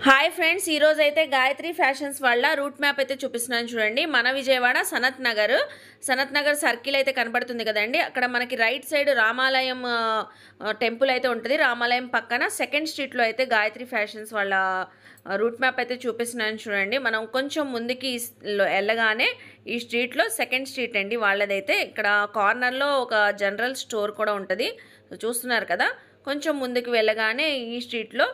Hi friends, ఈరోజు అయితే Gayatri fashions వాళ్ళ రూట్ మ్యాప్ అయితే చూపిస్తున్నాను చూడండి. మన విజయవాడ సనత్ నగర్ సర్కిల్ అయితే కనబడుతుంది కదండి. అక్కడ మనకి రైట్ సైడ్ రామాలయం టెంపుల్ అయితే ఉంటుంది. రామాలయం పక్కన సెకండ్ స్ట్రీట్లో అయితే గాయత్రి ఫ్యాషన్స్ వాళ్ళ రూట్ మ్యాప్ అయితే చూపిస్తున్నాను చూడండి. మనం కొంచెం ముందుకి వెళ్ళగానే ఈ స్ట్రీట్లో సెకండ్ స్ట్రీట్ అండి వాళ్ళదైతే. ఇక్కడ కార్నర్లో ఒక జనరల్ స్టోర్ కూడా ఉంటుంది. చూస్తున్నారు కదా, కొంచెం ముందుకు వెళ్ళగానే ఈ స్ట్రీట్లో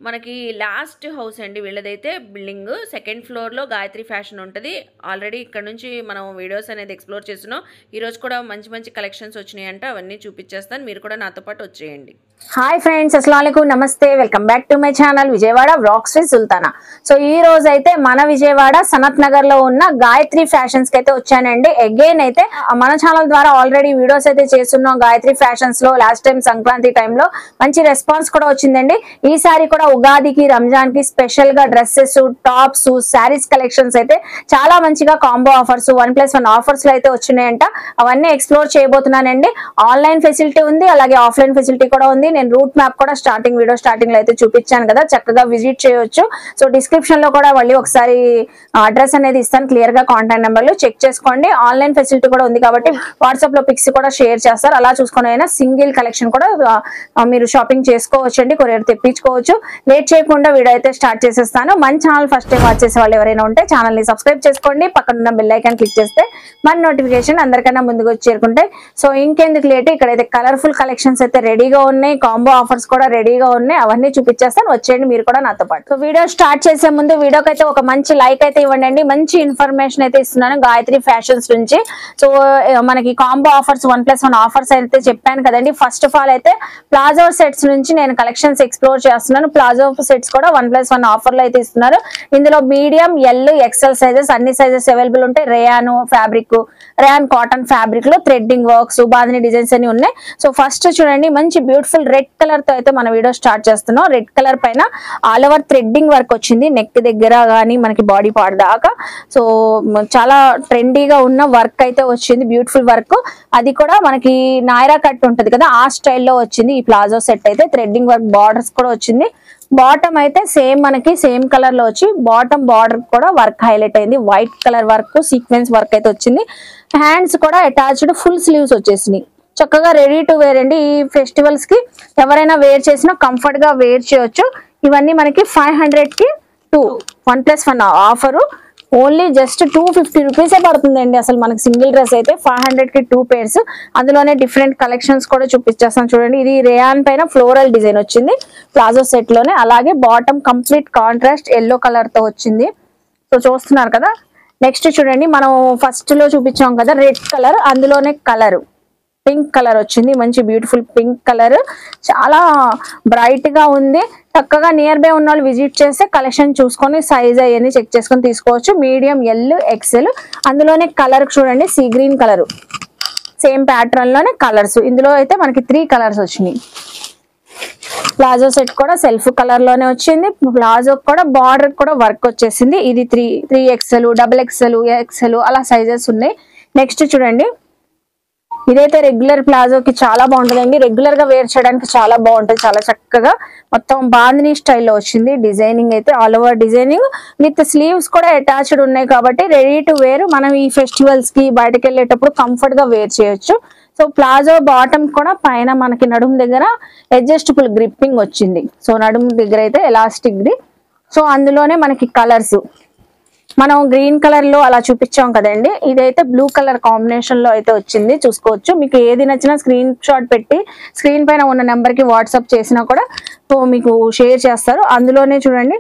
మనకి లాస్ట్ హౌస్ అండి వీళ్ళదైతే. బిల్డింగ్ సెకండ్ ఫ్లోర్లో గాయత్రి ఫ్యాషన్ ఉంటుంది. ఆల్రెడీ ఇక్కడ నుంచి మనం వీడియోస్ అనేది ఎక్స్ప్లోర్ చేస్తున్నాం. ఈరోజు కూడా మంచి మంచి కలెక్షన్స్ వచ్చినాయంట, అవన్నీ చూపించేస్తాను. మీరు కూడా నాతో పాటు వచ్చేయండి. హాయ్ ఫ్రెండ్స్, అస్సలాముఅలైకుం, నమస్తే, welcome back to my channel Vijayawada vlogs with Sultana. So ఈ రోజు అయితే మన విజయవాడ సనత్ నగర్ లో ఉన్న గాయత్రి ఫ్యాషన్స్ కి అయితే వచ్చానండి. అగైన్ అయితే మన ఛానల్ ద్వారా ఆల్రెడీ వీడియోస్ అయితే చేస్తున్నాం గాయత్రి ఫ్యాషన్స్ లో. లాస్ట్ టైం సంక్రాంతి టైంలో మంచి రెస్పాన్స్ కూడా వచ్చిందండి. ఈసారి కూడా ఉగాదికి రంజాన్ కి స్పెషల్ గా డ్రెస్సెస్, టాప్స్, శారీస్ కలెక్షన్స్ అయితే చాలా మంచిగా కాంబో ఆఫర్స్ 1+1 ఆఫర్స్ లో అయితే వచ్చినాయంట. అవన్నీ ఎక్స్ప్లోర్ చేయబోతున్నానండి. ఆన్లైన్ ఫెసిలిటీ ఉంది, అలాగే ఆఫ్లైన్ ఫెసిలిటీ కూడా ఉంది. నేను రూట్ మ్యాప్ కూడా వీడియో స్టార్టింగ్ లో అయితే చూపించాను కదా, చక్కగా విజిట్ చేయొచ్చు. సో డిస్క్రిప్షన్ లో కూడా మళ్ళీ ఒకసారి అడ్రస్ అనేది ఇస్తాను, క్లియర్ గా కాంటాక్ట్ నెంబర్లు చెక్ చేసుకోండి. ఆన్లైన్ ఫెసిలిటీ కూడా ఉంది కాబట్టి వాట్సాప్ లో పిక్స్ కూడా షేర్ చేస్తారు. అలా చూసుకుని అయినా సింగిల్ కలెక్షన్ కూడా మీరు షాపింగ్ చేసుకోవచ్చు అండి, కొరియర్ తెప్పించుకోవచ్చు. లేట్ చేయకుండా వీడియో అయితే స్టార్ట్ చేసేస్తాను. మన ఛానల్ ఫస్ట్ టైం వాచ్ చేసే వాళ్ళు ఎవరైనా ఉంటే ఛానల్ ని సబ్స్క్రైబ్ చేసుకోండి. పక్కన ఉన్న బెల్ ఐకాన్ క్లిక్ చేస్తే మన నోటిఫికేషన్ అందరికన్నా ముందుకు వచ్చి చేరుకుంటాయి. సో ఇంకెందుకు లేట్, ఇక్కడైతే కలర్ఫుల్ కలెక్షన్స్ అయితే రెడీగా ఉన్నాయి, కాంబో ఆఫర్స్ కూడా రెడీగా ఉన్నాయి. అవన్నీ చూపించేస్తాను, వచ్చేయండి మీరు కూడా నాతో పాటు. సో వీడియో స్టార్ట్ చేసే ముందు వీడియోకి అయితే ఒక మంచి లైక్ అయితే ఇవ్వండి. మంచి ఇన్ఫర్మేషన్ అయితే ఇస్తున్నాను గాయత్రి ఫ్యాషన్స్ నుంచి. సో మనకి కాంబో ఆఫర్స్ 1+1 ఆఫర్స్ అయితే చెప్పాను కదండి. ఫస్ట్ ఆఫ్ ఆల్ అయితే ప్లాజో సెట్స్ నుంచి నేను కలెక్షన్స్ ఎక్స్ప్లోర్ చేస్తున్నాను. ప్లాజో సెట్స్ కూడా 1+1 ఆఫర్ లో అయితే ఇస్తున్నారు. ఇందులో మీడియం, ఎల్, ఎక్సెల్ సైజెస్ అన్ని సైజెస్ అవైలబుల్ ఉంటాయి. రేయాన్ కాటన్ ఫ్యాబ్రిక్ లో థ్రెడ్డింగ్ వర్క్స్, బాందిని డిజైన్స్ అన్ని ఉన్నాయి. సో ఫస్ట్ చూడండి, మంచి బ్యూటిఫుల్ రెడ్ కలర్ తో అయితే మన వీడియో స్టార్ట్ చేస్తున్నాం. రెడ్ కలర్ పైన ఆల్ ఓవర్ థ్రెడ్డింగ్ వర్క్ వచ్చింది, నెక్ దగ్గర గానీ మనకి బాడీ పార్ట్ దాకా. సో చాలా ట్రెండీగా ఉన్న వర్క్ అయితే వచ్చింది, బ్యూటిఫుల్ వర్క్. అది కూడా మనకి నాయరా కట్ ఉంటది కదా, ఆ స్టైల్లో వచ్చింది ఈ ప్లాజో సెట్ అయితే. థ్రెడ్డింగ్ వర్క్, బార్డర్స్ కూడా వచ్చింది. బాటమ్ అయితే మనకి సేమ్ కలర్ లో వచ్చి బాటమ్ బార్డర్ కూడా వర్క్ హైలైట్ అయింది. White colour work, sequence work అయితే వచ్చింది. హ్యాండ్స్ కూడా అటాచ్డ్ ఫుల్ స్లీవ్స్ వచ్చేసినాయి. చక్కగా రెడీ టు వేర్ అండి. ఈ ఫెస్టివల్స్ కి ఎవరైనా వేర్ చేసినా కంఫర్ట్ గా వేర్ చేయొచ్చు. ఇవన్నీ మనకి 500 కి 1+1 ఆఫరు. ఓన్లీ జస్ట్ 250 రూపీసే పడుతుందండి. అసలు మనకి సింగిల్ డ్రెస్ అయితే 500 కి 2 pairs. అందులోనే డిఫరెంట్ కలెక్షన్స్ కూడా చూపించేస్తాను చూడండి. ఇది రేయాన్ పైన ఫ్లోరల్ డిజైన్ వచ్చింది ప్లాజో సెట్ లోనే. అలాగే bottom complete contrast yellow colour తో వచ్చింది. సో చూస్తున్నారు కదా. నెక్స్ట్ చూడండి, మనం ఫస్ట్ లో చూపించాం కదా రెడ్ కలర్, అందులోనే కలర్ పింక్ కలర్ వచ్చింది. మంచి బ్యూటిఫుల్ పింక్ కలర్, చాలా బ్రైట్ గా ఉంది. చక్కగా నియర్ బై ఉన్న వాళ్ళు విజిట్ చేస్తే కలెక్షన్ చూసుకొని సైజ్ అవన్నీ చెక్ చేసుకొని తీసుకోవచ్చు. Medium, L, XL. అందులోనే కలర్ చూడండి, sea green colour, same pattern లోనే కలర్స్. ఇందులో అయితే మనకి 3 కలర్స్ వచ్చినాయి. ప్లాజో సెట్ కూడా సెల్ఫ్ కలర్ లోనే వచ్చింది. ప్లాజో కూడా బార్డర్ కూడా వర్క్ వచ్చేసింది. ఇది 3XL, XXL, XL అలా సైజెస్ ఉన్నాయి. నెక్స్ట్ చూడండి, ఇదైతే రెగ్యులర్ ప్లాజోకి చాలా బాగుంటుందండి. రెగ్యులర్ గా వేర్ చేయడానికి చాలా బాగుంటుంది. చాలా చక్కగా మొత్తం బాందిని స్టైల్లో వచ్చింది. డిజైనింగ్ అయితే all over designing with sleeves కూడా అటాచ్డ్ ఉన్నాయి కాబట్టి రెడీ టు వేర్. మనం ఈ ఫెస్టివల్స్ కి బయటకు వెళ్ళేటప్పుడు కంఫర్ట్ గా వేర్ చేయొచ్చు. సో ప్లాజో బాటమ్ కూడా పైన మనకి నడుము దగ్గర అడ్జస్టబుల్ గ్రిప్పింగ్ వచ్చింది. సో నడుము దగ్గర అయితే ఎలాస్టిక్ ది. సో అందులోనే మనకి కలర్స్ మనం గ్రీన్ కలర్ లో అలా చూపించాం కదండి. ఇదైతే బ్లూ కలర్ కాంబినేషన్ లో అయితే వచ్చింది, చూసుకోవచ్చు. మీకు ఏది నచ్చినా స్క్రీన్ షాట్ పెట్టి స్క్రీన్ పైన ఉన్న నెంబర్ కి వాట్సాప్ చేసినా కూడా మీకు షేర్ చేస్తారు. అందులోనే చూడండి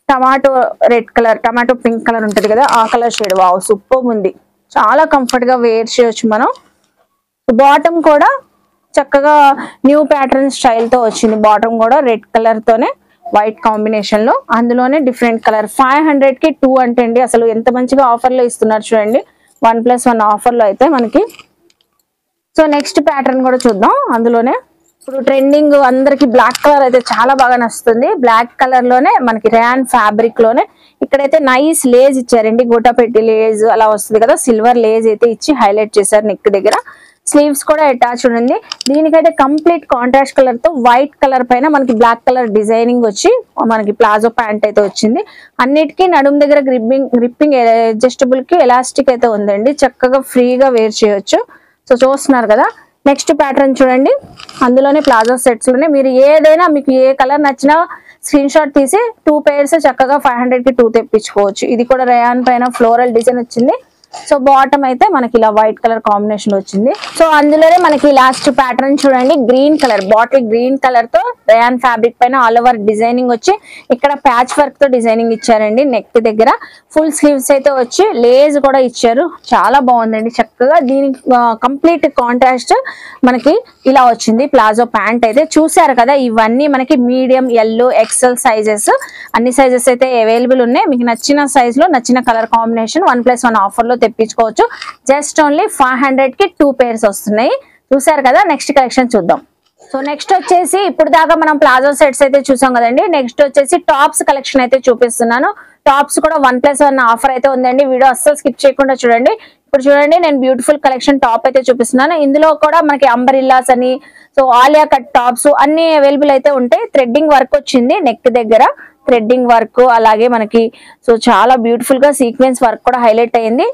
tomato red colour, tomato pink colour ఉంటది కదా, ఆ కలర్ షేడ్. వావ్, సూపర్ ఉంది. చాలా కంఫర్ట్ గా వేర్ చేయొచ్చు మనం. బాటమ్ కూడా చక్కగా న్యూ ప్యాటర్న్ స్టైల్ తో వచ్చింది. బాటమ్ కూడా రెడ్ కలర్ తోనే వైట్ కాంబినేషన్ లో, అందులోనే డిఫరెంట్ కలర్. 500 కి 2 అంటే అండి అసలు ఎంత మంచిగా ఆఫర్ లో ఇస్తున్నారు చూడండి. 1+1 ఆఫర్ లో అయితే మనకి. సో నెక్స్ట్ ప్యాటర్న్ కూడా చూద్దాం. అందులోనే ఇప్పుడు ట్రెండింగ్ అందరికి బ్లాక్ కలర్ అయితే చాలా బాగా నచ్చుతుంది. బ్లాక్ కలర్ లోనే మనకి రేయాన్ ఫ్యాబ్రిక్ లోనే ఇక్కడైతే నైస్ లేజ్ ఇచ్చారండి. గోటాపెట్టి లేజ్ అలా వస్తుంది కదా, సిల్వర్ లేజ్ అయితే ఇచ్చి హైలైట్ చేశారు నెక్ దగ్గర. స్లీవ్స్ కూడా అటాచ్డ్ ఉంది. దీనికైతే కంప్లీట్ కాంట్రాస్ట్ కలర్ తో వైట్ కలర్ పైన మనకి బ్లాక్ కలర్ డిజైనింగ్ వచ్చి మనకి ప్లాజో ప్యాంట్ అయితే వచ్చింది. అన్నిటికీ నడుము దగ్గర గ్రిప్పింగ్ అడ్జస్టబుల్ కి ఎలాస్టిక్ అయితే ఉందండి. చక్కగా ఫ్రీగా వేర్ చేయొచ్చు. సో చూస్తున్నారు కదా. నెక్స్ట్ ప్యాటర్న్ చూడండి. అందులోనే ప్లాజో సెట్స్ లోనే మీరు ఏదైనా మీకు ఏ కలర్ నచ్చినా స్క్రీన్ షాట్ తీసి 2 pairs చక్కగా 500 కి 2 తెప్పించుకోవచ్చు. ఇది కూడా రేయాన్ పైన ఫ్లోరల్ డిజైన్ వచ్చింది. సో బాటమ్ అయితే మనకి ఇలా వైట్ కలర్ కాంబినేషన్ వచ్చింది. సో అందులోనే మనకి లాస్ట్ ప్యాటర్న్ చూడండి. Green colour, bottle green colour తో రేయాన్ ఫ్యాబ్రిక్ పైన ఆల్ ఓవర్ డిజైనింగ్ వచ్చి ఇక్కడ ప్యాచ్ వర్క్ తో డిజైనింగ్ ఇచ్చారండి. నెక్ దగ్గర ఫుల్ స్లీవ్స్ అయితే వచ్చి లేస్ కూడా ఇచ్చారు. చాలా బాగుందండి. చక్కగా దీనికి కంప్లీట్ కాంట్రాస్ట్ మనకి ఇలా వచ్చింది. ప్లాజో ప్యాంట్ అయితే చూసారు కదా. ఇవన్నీ మనకి మీడియం, ఎల్లో, ఎక్సెల్ సైజెస్ అన్ని సైజెస్ అయితే అవైలబుల్ ఉన్నాయి. మీకు నచ్చిన సైజ్ లో నచ్చిన కలర్ కాంబినేషన్ 1+1 ఆఫర్ లో తెప్పించుకోవచ్చు. జస్ట్ ఓన్లీ 500 కి 2 pairs వస్తున్నాయి. చూసారు కదా. నెక్స్ట్ కలెక్షన్ చూద్దాం. సో నెక్స్ట్ వచ్చేసి ఇప్పుడు దాకా మనం ప్లాజో సెట్స్ అయితే చూసాం కదండి. నెక్స్ట్ వచ్చేసి టాప్స్ కలెక్షన్ అయితే చూపిస్తున్నాను. టాప్స్ కూడా 1+1 ఆఫర్ అయితే ఉందండి. వీడియో అస్సలు స్కిప్ చేయకుండా చూడండి. ఇప్పుడు చూడండి నేను బ్యూటిఫుల్ కలెక్షన్ టాప్ అయితే చూపిస్తున్నాను. ఇందులో కూడా మనకి అంబరిల్లాస్ అని, సో ఆలియా కట్ టాప్స్ అన్ని అవైలబుల్ అయితే ఉంటాయి. థ్రెడ్డింగ్ వర్క్ వచ్చింది నెక్ దగ్గర, థ్రెడ్డింగ్ వర్క్ అలాగే మనకి సో చాలా బ్యూటిఫుల్ గా సీక్వెన్స్ వర్క్ కూడా హైలైట్ అయింది.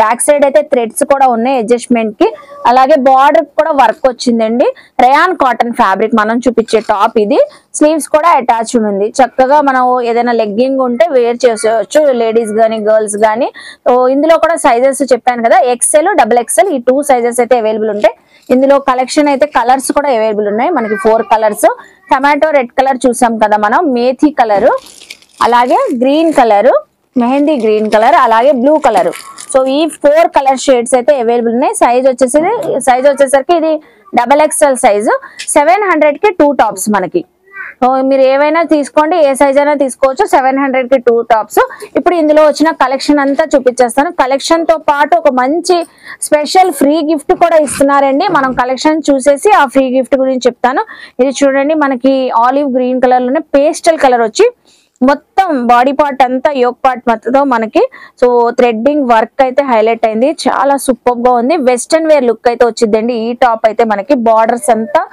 బ్యాక్ సైడ్ అయితే థ్రెడ్స్ కూడా ఉన్నాయి అడ్జస్ట్మెంట్ కి. అలాగే బార్డర్ కూడా వర్క్ వచ్చిందండి. రేయాన్ కాటన్ ఫ్యాబ్రిక్ మనం చూపించే టాప్ ఇది. స్లీవ్స్ కూడా అటాచ్డ్ ఉంది. చక్కగా మనం ఏదైనా లెగ్గింగ్ ఉంటే వేర్ చేసేయచ్చు, లేడీస్ గానీ గర్ల్స్ గానీ. సో ఇందులో కూడా సైజెస్ చెప్పాను కదా, XL, XXL ఈ 2 సైజెస్ అయితే అవైలబుల్ ఉంటాయి. ఇందులో కలెక్షన్ అయితే కలర్స్ కూడా అవైలబుల్ ఉన్నాయి. మనకి 4 కలర్స్. టమాటో రెడ్ కలర్ చూసాం కదా మనం, మేథీ కలరు, అలాగే green colour, mehndi green colour, అలాగే బ్లూ కలర్. సో ఈ 4 కలర్ షేడ్స్ అయితే అవైలబుల్ ఉన్నాయి. సైజ్ వచ్చేసరికి ఇది XXL సైజు. 700 కి 2 టాప్స్ మనకి. మీరు ఏవైనా తీసుకోండి, ఏ సైజ్ అయినా తీసుకోవచ్చు. 700 కి 2 టాప్స్. ఇప్పుడు ఇందులో వచ్చిన కలెక్షన్ అంతా చూపించేస్తాను. కలెక్షన్ తో పాటు ఒక మంచి స్పెషల్ ఫ్రీ గిఫ్ట్ కూడా ఇస్తున్నారండి. మనం కలెక్షన్ చూసేసి ఆ ఫ్రీ గిఫ్ట్ గురించి చెప్తాను. ఇది చూడండి మనకి ఆలివ్ గ్రీన్ కలర్ లోనే పేస్టల్ కలర్ వచ్చి మొత్తం బాడీ పార్ట్ అంతా యోక్ పార్ట్ మొత్తం మనకి సో థ్రెడ్డింగ్ వర్క్ అయితే హైలైట్ అయింది. చాలా సూపర్ గా ఉంది. వెస్టర్న్ వేర్ లుక్ అయితే వచ్చిందండి. ఈ టాప్ అయితే మనకి బార్డర్స్ అంతా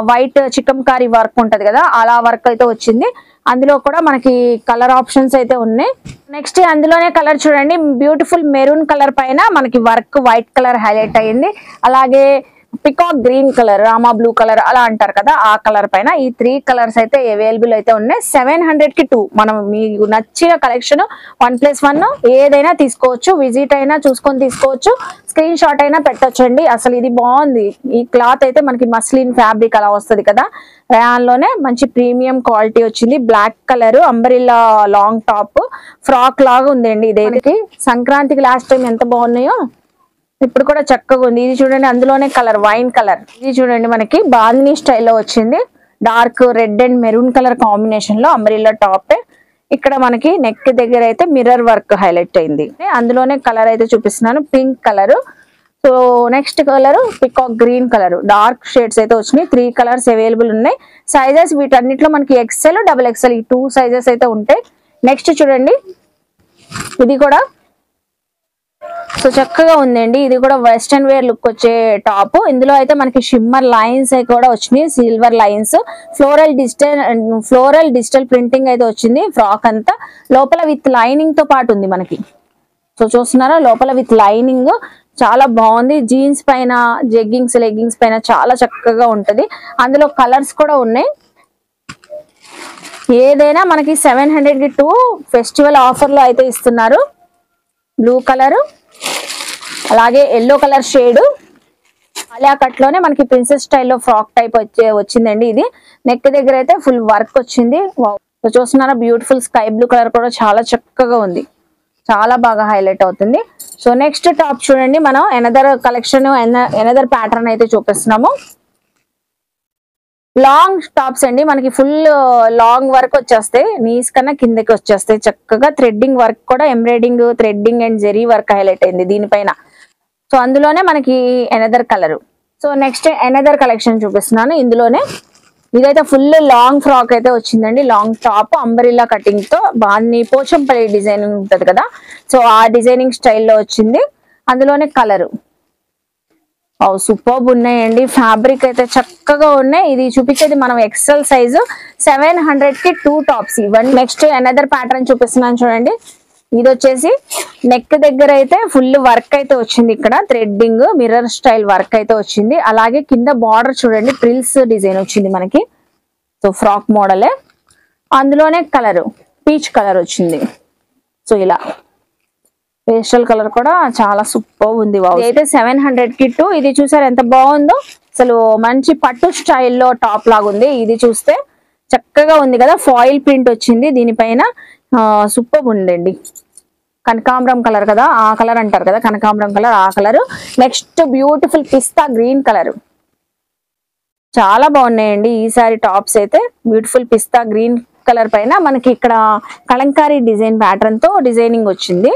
వైట్ చికంకారీ వర్క్ ఉంటది కదా, అలా వర్క్ అయితే వచ్చింది. అందులో కూడా మనకి కలర్ ఆప్షన్స్ అయితే ఉన్నాయి. నెక్స్ట్ అందులోనే కలర్ చూడండి. బ్యూటిఫుల్ మెరూన్ కలర్ పైన మనకి వర్క్ వైట్ కలర్ హైలైట్ అయ్యింది. అలాగే peacock green colour, Rama blue colour అలా అంటారు కదా, ఆ కలర్ పైన ఈ 3 కలర్స్ అయితే అవైలబుల్ అయితే ఉన్నాయి. 700 కి 2. మనం మీకు నచ్చిన కలెక్షన్ 1+1 ఏదైనా తీసుకోవచ్చు. విజిట్ అయినా చూసుకొని తీసుకోవచ్చు. స్క్రీన్ షాట్ అయినా పెట్టొచ్చండి. అసలు ఇది బాగుంది. ఈ క్లాత్ అయితే మనకి మస్లిన్ ఫ్యాబ్రిక్ అలా వస్తుంది కదా, రేయాన్ లోనే మంచి ప్రీమియం క్వాలిటీ వచ్చింది. Black colour umbrella long top frock లాగా ఉందండి. ఇదేనికి సంక్రాంతికి లాస్ట్ టైం ఎంత బాగున్నాయో ఇప్పుడు కూడా చక్కగా ఉంది. ఇది చూడండి అందులోనే కలర్ వైన్ కలర్. ఇది చూడండి మనకి బాందినీ స్టైల్లో వచ్చింది. Dark red and maroon colour combination లో అంబ్రెల్లా టాప్. ఇక్కడ మనకి నెక్ దగ్గర అయితే మిర్రర్ వర్క్ హైలైట్ అయింది. అందులోనే కలర్ అయితే చూపిస్తున్నాను, pink colour. So next colour peacock green colour. Dark shades అయితే వచ్చినాయి. 3 కలర్స్ అవైలబుల్ ఉన్నాయి. సైజెస్ వీటన్నిటిలో మనకి XL, XXL ఈ 2 సైజెస్ అయితే ఉంటాయి. నెక్స్ట్ చూడండి ఇది కూడా సో చక్కగా ఉందండి. ఇది కూడా వెస్టర్న్ వేర్ లుక్ వచ్చే టాప్. ఇందులో అయితే మనకి షిమ్మర్ లైన్స్ కూడా వచ్చినాయి, silver lines. Floral digital printing అయితే వచ్చింది. ఫ్రాక్ అంతా లోపల విత్ లైనింగ్ తో పాటు ఉంది మనకి. సో చూస్తున్నారా, లోపల విత్ లైనింగ్ చాలా బాగుంది. జీన్స్ పైన, జెగ్గింగ్స్, లెగ్గింగ్స్ పైన చాలా చక్కగా ఉంటది. అందులో కలర్స్ కూడా ఉన్నాయి. ఏదైనా మనకి 700 కి 2 ఫెస్టివల్ ఆఫర్ లో అయితే ఇస్తున్నారు. బ్లూ కలర్, అలాగే yellow colour shade, Alia cut లోనే మనకి ప్రిన్సెస్ స్టైల్లో ఫ్రాక్ టైప్ వచ్చిందండి. ఇది నెక్ దగ్గర అయితే ఫుల్ వర్క్ వచ్చింది. చూస్తున్నారా, బ్యూటిఫుల్ స్కై బ్లూ కలర్ కూడా చాలా చక్కగా ఉంది. చాలా బాగా హైలైట్ అవుతుంది. సో నెక్స్ట్ టాప్ చూడండి. మనం ఎనదర్ కలెక్షన్, ఎనదర్ ప్యాటర్న్ అయితే చూపిస్తున్నాము. లాంగ్ టాప్స్ అండి. మనకి ఫుల్ లాంగ్ వర్క్ వచ్చేస్తాయి. నీస్ కన్నా కిందకి వచ్చేస్తాయి. చక్కగా థ్రెడ్డింగ్ వర్క్ కూడా, embroidering, threading and zari work highlight అయింది దీనిపైన. సో అందులోనే మనకి another colour. So next another collection చూపిస్తున్నాను. ఇందులోనే ఇదైతే ఫుల్ లాంగ్ ఫ్రాక్ అయితే వచ్చిందండి. లాంగ్ టాప్ అంబరిల్లా కటింగ్ తో బాగా పోచంపల్లి డిజైనింగ్ ఉంటది కదా, సో ఆ డిజైనింగ్ స్టైల్లో వచ్చింది. అందులోనే కలరు సూపర్బ్ ఉన్నాయండి. ఫ్యాబ్రిక్ అయితే చక్కగా ఉన్నాయి. ఇది చూపించేది మనం ఎక్సెల్ సైజు 700 కి 2 టాప్స్ ఇవ్వండి. నెక్స్ట్ అనదర్ ప్యాటర్న్ చూపిస్తున్నాను చూడండి. ఇది వచ్చేసి నెక్ దగ్గర అయితే ఫుల్ వర్క్ అయితే వచ్చింది. ఇక్కడ థ్రెడ్డింగ్ మిర్రర్ స్టైల్ వర్క్ అయితే వచ్చింది. అలాగే కింద బార్డర్ చూడండి ప్రిల్స్ డిజైన్ వచ్చింది మనకి. సో ఫ్రాక్ మోడలే, అందులోనే కలర్ పీచ్ కలర్ వచ్చింది. సో ఇలా పేస్టల్ కలర్ కూడా చాలా సూపర్ ఉంది. అయితే 700 కి 2. ఇది చూసారు ఎంత బాగుందో, అసలు మంచి పట్టు స్టైల్లో టాప్ లాగా ఉంది. ఇది చూస్తే చక్కగా ఉంది కదా, ఫాయిల్ ప్రింట్ వచ్చింది దీనిపైన. సూపర్ ఉందండి. కనకాంబరం కలర్ కదా, ఆ కలర్ అంటారు కదా, కనకాంబరం కలర్, ఆ colour. Next beautiful pista green colour. చాలా బాగున్నాయండి ఈసారి టాప్స్ అయితే. బ్యూటిఫుల్ పిస్తా గ్రీన్ కలర్ పైన మనకి ఇక్కడ కలంకారీ డిజైన్ ప్యాటర్న్ తో డిజైనింగ్ వచ్చింది.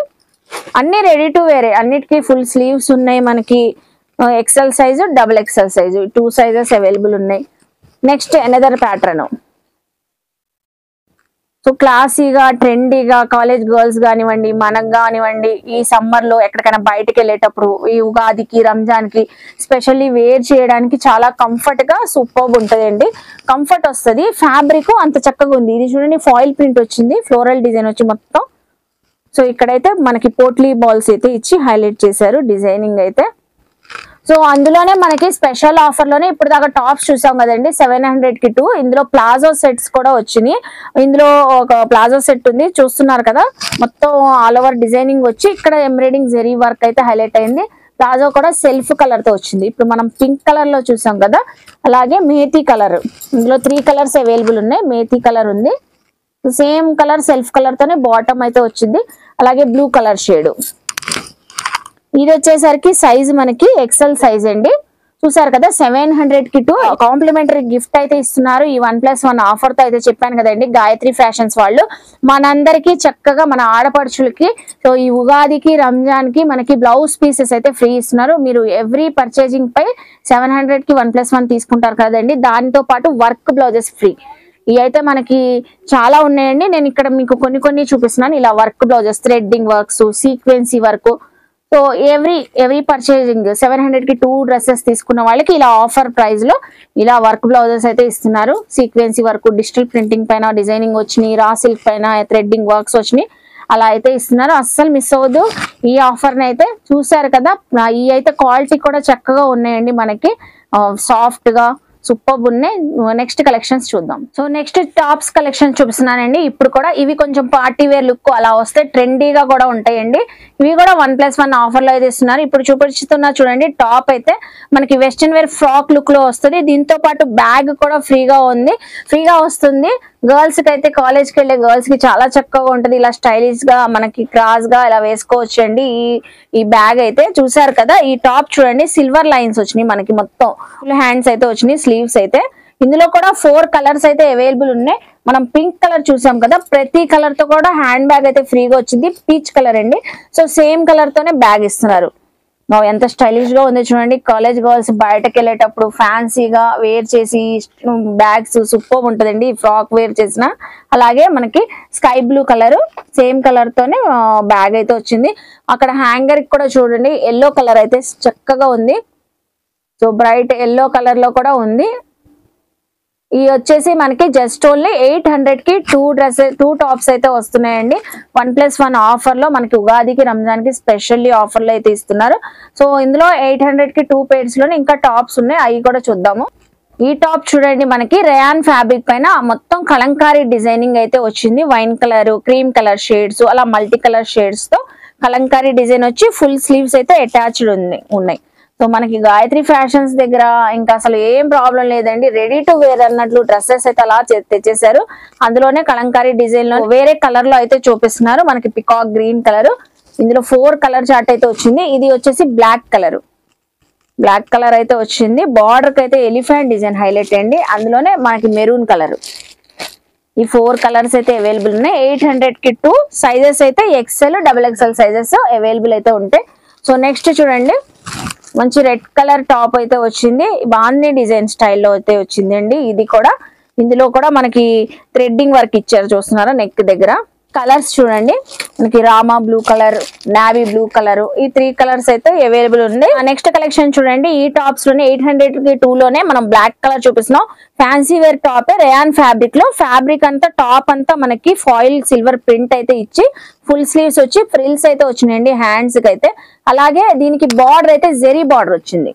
అన్ని రెడీ టు వేరే, అన్నిటికీ ఫుల్ స్లీవ్స్ ఉన్నాయి మనకి. XL size, double XL size 2 sizes available ఉన్నాయి. Next another pattern. సో క్లాసీగా ట్రెండీగా కాలేజ్ గర్ల్స్ కానివ్వండి, మనకు కానివ్వండి, ఈ సమ్మర్ లో ఎక్కడికైనా బయటకు వెళ్ళేటప్పుడు, ఈ ఉగాదికి రంజాన్ కి స్పెషల్లీ వేర్ చేయడానికి చాలా కంఫర్ట్ గా సూపర్బ్ ఉంటుందండి. కంఫర్ట్ వస్తుంది. ఫ్యాబ్రిక్ అంత చక్కగా ఉంది. ఇది చూడండి ఫాయిల్ ప్రింట్ వచ్చింది, ఫ్లోరల్ డిజైన్ వచ్చి మొత్తం. సో ఇక్కడైతే మనకి పోట్లీ బాల్స్ అయితే ఇచ్చి హైలైట్ చేశారు డిజైనింగ్ అయితే. సో అందులోనే మనకి స్పెషల్ ఆఫర్ లోనే ఇప్పుడు దాకా టాప్స్ చూసాం కదండి 700 కి 2. ఇందులో ప్లాజో సెట్స్ కూడా వచ్చినాయి. ఇందులో ఒక ప్లాజో సెట్ ఉంది చూస్తున్నారు కదా, మొత్తం ఆల్ ఓవర్ డిజైనింగ్ వచ్చి ఇక్కడ ఎంబ్రాయిడింగ్ జెరీ వర్క్ అయితే హైలైట్ అయింది. ప్లాజో కూడా సెల్ఫ్ కలర్ తో వచ్చింది. ఇప్పుడు మనం పింక్ కలర్ లో చూసాం కదా, అలాగే మేథీ కలర్. ఇందులో 3 కలర్స్ అవైలబుల్ ఉన్నాయి. మేథీ కలర్ ఉంది, సేమ్ కలర్ సెల్ఫ్ కలర్ తోనే బాటమ్ అయితే వచ్చింది. అలాగే బ్లూ కలర్ షేడ్. ఇది వచ్చేసరికి సైజ్ మనకి ఎక్సెల్ సైజ్ అండి. చూసారు కదా 700 కి 2. కాంప్లిమెంటరీ గిఫ్ట్ అయితే ఇస్తున్నారు. ఈ 1+1 ఆఫర్ తో అయితే చెప్పాను కదండి గాయత్రి ఫ్యాషన్స్ వాళ్ళు మనందరికి చక్కగా మన ఆడపడుచులకి. సో ఈ ఉగాదికి రంజాన్ కి మనకి బ్లౌజ్ పీసెస్ అయితే ఫ్రీ ఇస్తున్నారు. మీరు ఎవ్రీ పర్చేజింగ్ పై 700 కి 1+1 తీసుకుంటారు కదండి, దానితో పాటు వర్క్ బ్లౌజెస్ ఫ్రీ. ఇవి అయితే మనకి చాలా ఉన్నాయండి. నేను ఇక్కడ మీకు కొన్ని చూపిస్తున్నాను. ఇలా work blouses, threading works, sequence work. So every purchasing 700 కి 2 డ్రెస్సెస్ తీసుకున్న వాళ్ళకి ఇలా ఆఫర్ ప్రైస్ లో ఇలా వర్క్ బ్లౌజెస్ అయితే ఇస్తున్నారు. సీక్వెన్సీ వర్క్, డిజిటల్ ప్రింటింగ్ పైన డిజైనింగ్ వచ్చినాయి, రా సిల్క్ పైన థ్రెడ్డింగ్ వర్క్స్ వచ్చినాయి, అలా అయితే ఇస్తున్నారు. అస్సలు మిస్ అవ్వద్దు ఈ ఆఫర్ ని అయితే. చూసారు కదా, ఈ అయితే క్వాలిటీ కూడా చక్కగా ఉన్నాయండి మనకి, సాఫ్ట్ గా సూపర్ ఉన్నాయి. నెక్స్ట్ కలెక్షన్స్ చూద్దాం. సో నెక్స్ట్ టాప్స్ కలెక్షన్ చూపిస్తున్నానండి. ఇప్పుడు కూడా ఇవి కొంచెం పార్టీ వేర్ లుక్ అలా వస్తే ట్రెండీగా కూడా ఉంటాయండి. ఇవి కూడా 1+1 ఆఫర్ లో అయితే ఇస్తున్నారు. ఇప్పుడు చూపిస్తున్నా చూడండి, టాప్ అయితే మనకి వెస్టర్న్ వేర్ ఫ్రాక్ లుక్ లో వస్తుంది. దీంతో పాటు బ్యాగ్ కూడా ఫ్రీగా వస్తుంది. గర్ల్స్ కి అయితే, కాలేజ్ కి వెళ్ళే గర్ల్స్ కి చాలా చక్కగా ఉంటుంది. ఇలా స్టైలిష్ గా మనకి క్రాస్ గా ఇలా వేసుకోవచ్చు అండి. ఈ బ్యాగ్ అయితే చూసారు కదా. ఈ టాప్ చూడండి సిల్వర్ లైన్స్ వచ్చినాయి మనకి, మొత్తం ఫుల్ హ్యాండ్స్ అయితే వచ్చినాయి, స్లీవ్స్ అయితే. ఇందులో కూడా 4 కలర్స్ అయితే అవైలబుల్ ఉన్నాయి. మనం పింక్ కలర్ చూసాం కదా, ప్రతి కలర్ తో కూడా హ్యాండ్ బ్యాగ్ అయితే ఫ్రీగా వచ్చింది. పీచ్ కలర్ అండి. సో సేమ్ కలర్ తోనే బ్యాగ్ ఇస్తున్నారు. ఎంత స్టైలిష్ గా ఉంది చూడండి. కాలేజ్ గర్ల్స్ బయటకు వెళ్ళేటప్పుడు ఫ్యాన్సీగా వేర్ చేసి బ్యాగ్స్ సూపర్ ఉంటుందండి, ఫ్రాక్ వేర్ చేసిన. అలాగే మనకి sky blue colour, same colour తోనే బ్యాగ్ అయితే వచ్చింది. అక్కడ హ్యాంగర్ కి కూడా చూడండి ఎల్లో కలర్ అయితే చక్కగా ఉంది. సో బ్రైట్ ఎల్లో కలర్ లో కూడా ఉంది. ఈ వచ్చేసి మనకి జస్ట్ ఓన్లీ 800 కి 2 టాప్స్ అయితే వస్తున్నాయండి. 1+1 ఆఫర్ లో మనకి ఉగాదికి రంజాన్ కి స్పెషల్లీ ఆఫర్లు అయితే ఇస్తున్నారు. సో ఇందులో 800 కి 2 పేర్స్ లోనే ఇంకా టాప్స్ ఉన్నాయి, అవి కూడా చూద్దాము. ఈ టాప్ చూడండి మనకి రేయాన్ ఫ్యాబ్రిక్ పైన మొత్తం కలంకారీ డిజైనింగ్ అయితే వచ్చింది. Wine colour, cream colour shades, అలా మల్టీ కలర్ షేడ్స్ తో కలంకారీ డిజైన్ వచ్చి ఫుల్ స్లీవ్స్ అయితే అటాచ్డ్ ఉన్నాయి. సో మనకి గాయత్రి ఫ్యాషన్స్ దగ్గర ఇంకా అసలు ఏం ప్రాబ్లం లేదండి. రెడీ టు వేర్ అన్నట్లు డ్రెస్సెస్ అయితే అలా తెచ్చేసారు. అందులోనే కలంకారీ డిజైన్ లో వేరే కలర్ లో అయితే చూపిస్తున్నారు. మనకి పికాక్ గ్రీన్ కలర్. ఇందులో 4 కలర్ చార్ట్ అయితే వచ్చింది. ఇది వచ్చేసి బ్లాక్ కలర్ అయితే వచ్చింది. బార్డర్ కి అయితే ఎలిఫెంట్ డిజైన్ హైలైట్ అండి. అందులోనే మనకి మెరూన్ కలర్. ఈ 4 కలర్స్ అయితే అవైలబుల్ ఉన్నాయి. 800 కి 2 సైజెస్ అయితే XL, double XL sizes available అయితే ఉంటాయి. సో నెక్స్ట్ చూడండి, మంచి రెడ్ కలర్ టాప్ అయితే వచ్చింది. బాగుంది, డిజైన్ స్టైల్లో అయితే వచ్చింది అండి. ఇది కూడా ఇందులో కూడా మనకి థ్రెడ్డింగ్ వర్క్ ఇచ్చారు చూస్తున్నారా నెక్ దగ్గర. కలర్స్ చూడండి, మనకి Rama blue colour, navy blue colour, ఈ 3 కలర్స్ అయితే అవైలబుల్ ఉంది. నెక్స్ట్ కలెక్షన్ చూడండి, ఈ టాప్స్ లోనే 800కి 2 లోనే మనం బ్లాక్ కలర్ చూపిస్తున్నాం. Fancy wear top rayon fabric లో, ఫ్యాబ్రిక్ అంతా టాప్ అంతా మనకి ఫాయిల్ సిల్వర్ ప్రింట్ అయితే ఇచ్చి ఫుల్ స్లీవ్స్ వచ్చి ఫ్రిల్స్ అయితే వచ్చినాయండి హ్యాండ్స్ కి అయితే. అలాగే దీనికి బార్డర్ అయితే జెరీ బార్డర్ వచ్చింది.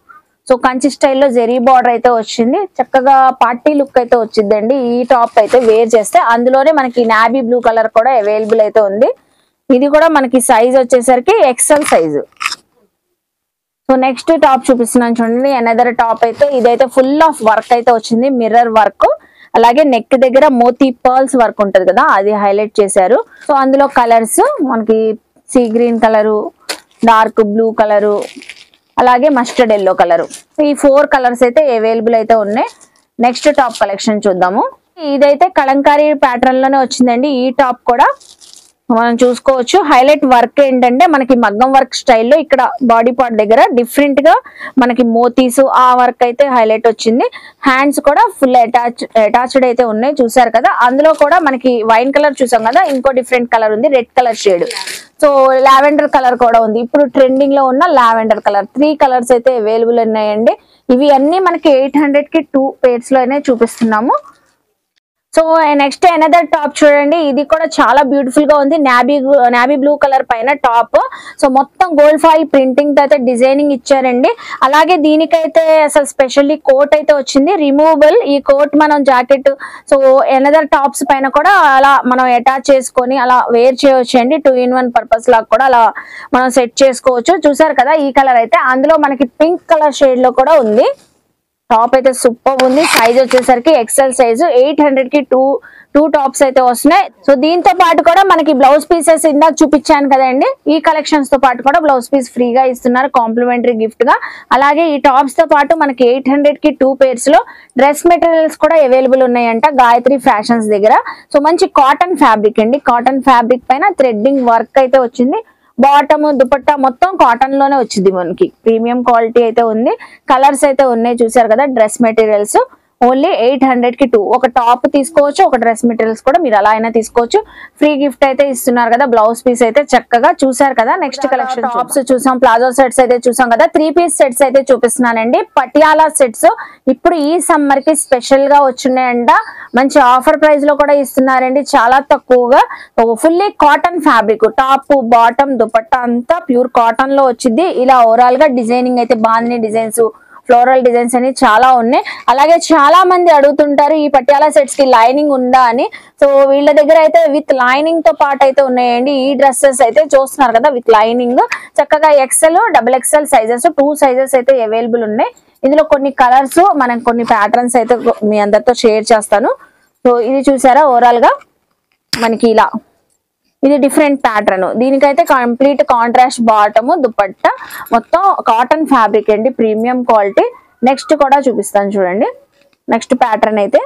సో కంచి స్టైల్లో జెరీ బార్డర్ అయితే వచ్చింది. చక్కగా పార్టీ లుక్ అయితే వచ్చిందండి ఈ టాప్ అయితే వేర్ చేస్తే. అందులోనే మనకి నావీ బ్లూ కలర్ కూడా అవైలబుల్ అయితే ఉంది. ఇది కూడా మనకి సైజ్ వచ్చేసరికి XL size. So next top చూపిస్తున్నాను చూడండి, అనదర్ టాప్ అయితే ఇదైతే ఫుల్ ఆఫ్ వర్క్ అయితే వచ్చింది, మిర్రర్ వర్క్. అలాగే నెక్ దగ్గర మోతీ పర్ల్స్ వర్క్ ఉంటది కదా, అది హైలైట్ చేశారు. సో అందులో కలర్స్ మనకి sea green colour, dark blue colour, అలాగే మస్టర్డ్ ఎల్లో కలర్. ఈ 4 కలర్స్ అయితే అవైలబుల్ అయితే ఉన్నాయి. నెక్స్ట్ టాప్ కలెక్షన్ చూద్దాము. ఇదైతే కలంకారీ ప్యాటర్న్ లోనే వచ్చిందండి. ఈ టాప్ కూడా మనం చూసుకోవచ్చు. హైలైట్ వర్క్ ఏంటంటే మనకి మగ్గం వర్క్ స్టైల్లో ఇక్కడ బాడీ పార్ట్ దగ్గర డిఫరెంట్ గా మనకి మోతీస్ ఆ వర్క్ అయితే హైలైట్ వచ్చింది. హ్యాండ్స్ కూడా ఫుల్ అటాచ్డ్ అయితే ఉన్నాయి, చూసారు కదా. అందులో కూడా మనకి వైన్ కలర్ చూసాం కదా, ఇంకో డిఫరెంట్ కలర్ ఉంది, red colour shade. So lavender colour కూడా ఉంది, ఇప్పుడు ట్రెండింగ్ లో ఉన్న లావెండర్ కలర్. 3 కలర్స్ అయితే అవైలబుల్ ఉన్నాయండి. ఇవి అన్ని మనకి 800కి 2 pairs లోనే చూపిస్తున్నాము. సో నెక్స్ట్ అనదర్ టాప్ చూడండి, ఇది కూడా చాలా బ్యూటిఫుల్ గా ఉంది. నావీ బ్లూ కలర్ పైన టాప్. సో మొత్తం గోల్డ్ ఫాయిల్ ప్రింటింగ్ తో అయితే డిజైనింగ్ ఇచ్చారండి. అలాగే దీనికైతే అసలు స్పెషల్లీ కోట్ అయితే వచ్చింది, రిమూవబుల్. ఈ కోట్ మనం జాకెట్ సో అనదర్ టాప్స్ పైన కూడా అలా మనం అటాచ్ చేసుకొని అలా వేర్ చేయవచ్చు అండి. 2-in-1 పర్పస్ లాగా కూడా అలా మనం సెట్ చేసుకోవచ్చు. చూసారు కదా ఈ కలర్ అయితే. అందులో మనకి పింక్ కలర్ షేడ్ లో కూడా ఉంది. టాప్ అయితే సూపర్ ఉంది. సైజ్ వచ్చేసరికి ఎక్సెల్ సైజు. 800కి 2 టాప్స్ అయితే వస్తున్నాయి. సో దీంతో పాటు కూడా మనకి బ్లౌజ్ పీసెస్ ఇందాక చూపించాను కదండి, ఈ కలెక్షన్స్ తో పాటు కూడా బ్లౌజ్ పీస్ ఫ్రీగా ఇస్తున్నారు కాంప్లిమెంటరీ గిఫ్ట్ గా. అలాగే ఈ టాప్స్ తో పాటు మనకి 800కి 2 pairs లో డ్రెస్ మెటీరియల్స్ కూడా అవైలబుల్ ఉన్నాయంట గాయత్రి ఫ్యాషన్స్ దగ్గర. సో మంచి కాటన్ ఫ్యాబ్రిక్ అండి, కాటన్ ఫ్యాబ్రిక్ పైన థ్రెడ్డింగ్ వర్క్ అయితే వచ్చింది. బాటమ్ దుపట్టా మొత్తం కాటన్ లోనే వచ్చింది, మనకి ప్రీమియం క్వాలిటీ అయితే ఉంది. కలర్స్ అయితే ఉన్నాయి, చూసారు కదా. డ్రెస్ మెటీరియల్స్ ఓన్లీ 800కి 2. ఒక టాప్ తీసుకోవచ్చు, ఒక డ్రెస్ మెటీరియల్స్ కూడా మీరు అలా అయినా తీసుకోవచ్చు. ఫ్రీ గిఫ్ట్ అయితే ఇస్తున్నారు కదా. బ్లౌజ్ పీస్ అయితే చక్కగా చూసారు కదా. నెక్స్ట్ కలెక్షన్ టాప్స్ చూసాం, ప్లాజో సెట్స్ అయితే చూసాం కదా. 3 piece సెట్స్ అయితే చూపిస్తున్నానండి. పటియాలా సెట్స్ ఇప్పుడు ఈ సమ్మర్ కి స్పెషల్ గా వచ్చినాయంట. మంచి ఆఫర్ ప్రైస్ లో కూడా ఇస్తున్నారండి, చాలా తక్కువగా. Fully cotton fabric, top bottom dupatta అంతా ప్యూర్ కాటన్ లో వచ్చింది. ఇలా ఓవరాల్ గా డిజైనింగ్ అయితే బాగుంది. డిజైన్స్ ఫ్లోరల్ డిజైన్స్ అని చాలా ఉన్నాయి. అలాగే చాలా మంది అడుగుతుంటారు ఈ పటియాలా సెట్స్ కి లైనింగ్ ఉందా అని. సో వీళ్ళ దగ్గర అయితే విత్ లైనింగ్ తో పాటు అయితే ఉన్నాయండి. ఈ డ్రెస్సెస్ అయితే చూస్తున్నారు కదా విత్ లైనింగ్. చక్కగా XL, XXL సైజెస్ 2 sizes అయితే అవైలబుల్ ఉన్నాయి. ఇందులో కొన్ని కలర్స్, మనం కొన్ని ప్యాటర్న్స్ అయితే మీ అందరితో షేర్ చేస్తాను. సో ఇది చూసారా ఓవరాల్ గా మనకి ఇలా ఇది డిఫరెంట్ ప్యాటర్న్. దీనికైతే కంప్లీట్ కాంట్రాస్ట్ బాటమ్ దుపట్టా మొత్తం కాటన్ ఫ్యాబ్రిక్ అండి, ప్రీమియం క్వాలిటీ. నెక్స్ట్ కూడా చూపిస్తాను చూడండి. నెక్స్ట్ ప్యాటర్న్ అయితే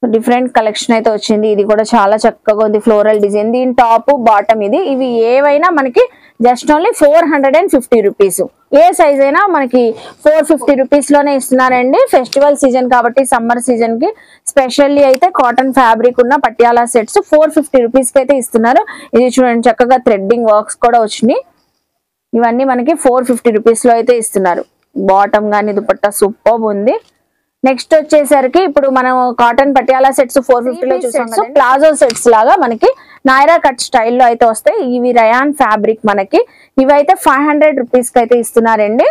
డిఫరెంట్ కలెక్షన్ అయితే వచ్చింది. ఇది కూడా చాలా చక్కగా ఉంది, ఫ్లోరల్ డిజైన్. దీని టాప్ బాటమ్ ఇది. ఇవి ఏవైనా మనకి జస్ట్ ఓన్లీ 450 రూపీస్. ఏ సైజ్ అయినా మనకి 450 రూపీస్ లోనే ఇస్తున్నారండి. ఫెస్టివల్ సీజన్ కాబట్టి సమ్మర్ సీజన్ కి స్పెషల్లీ అయితే కాటన్ ఫ్యాబ్రిక్ ఉన్న పటియాలా సెట్స్ 450 రూపీస్ కి అయితే ఇస్తున్నారు. ఇది చూడండి చక్కగా థ్రెడ్డింగ్ వర్క్స్ కూడా వచ్చినాయి. ఇవన్నీ మనకి 450 రూపీస్ లో అయితే ఇస్తున్నారు. బాటమ్ గానీ దుపట్టా సూపర్ ఉంది. నెక్స్ట్ వచ్చేసరికి ఇప్పుడు మనం కాటన్ పటియాలా సెట్స్ 450 లో చూసాం. ప్లాజో సెట్స్ లాగా మనకి నాయరా కట్ స్టైల్లో అయితే వస్తాయి. ఇవి రయాన్ ఫ్యాబ్రిక్ మనకి. ఇవైతే 500 రూపీస్ కి అయితే ఇస్తున్నారండి.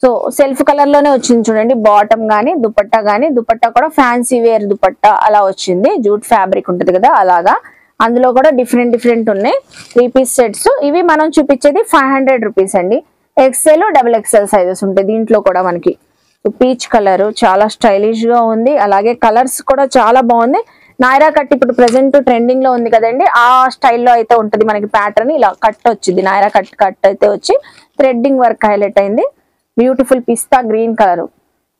సో సెల్ఫ్ కలర్ లోనే వచ్చింది చూడండి. బాటమ్ గానీ దుపట్టా గానీ, దుపట్టా కూడా ఫ్యాన్సీ వేర్ దుపట్టా అలా వచ్చింది. జూట్ ఫ్యాబ్రిక్ ఉంటది కదా అలాగా. అందులో కూడా డిఫరెంట్ ఉన్నాయి 3 piece సెట్స్. ఇవి మనం చూపించేది 500 రూపీస్ అండి. XL, XXL సైజెస్ ఉంటాయి దీంట్లో కూడా మనకి. పీచ్ కలర్ చాలా స్టైలిష్ గా ఉంది. అలాగే కలర్స్ కూడా చాలా బాగుంది. నాయరా కట్ ఇప్పుడు ప్రెసెంట్ ట్రెండింగ్ లో ఉంది కదండి, ఆ స్టైల్లో అయితే ఉంటది మనకి ప్యాటర్న్. ఇలా కట్ వచ్చింది, నాయరా కట్ అయితే వచ్చి థ్రెడ్డింగ్ వర్క్ హైలైట్ అయింది. Beautiful pista green colour,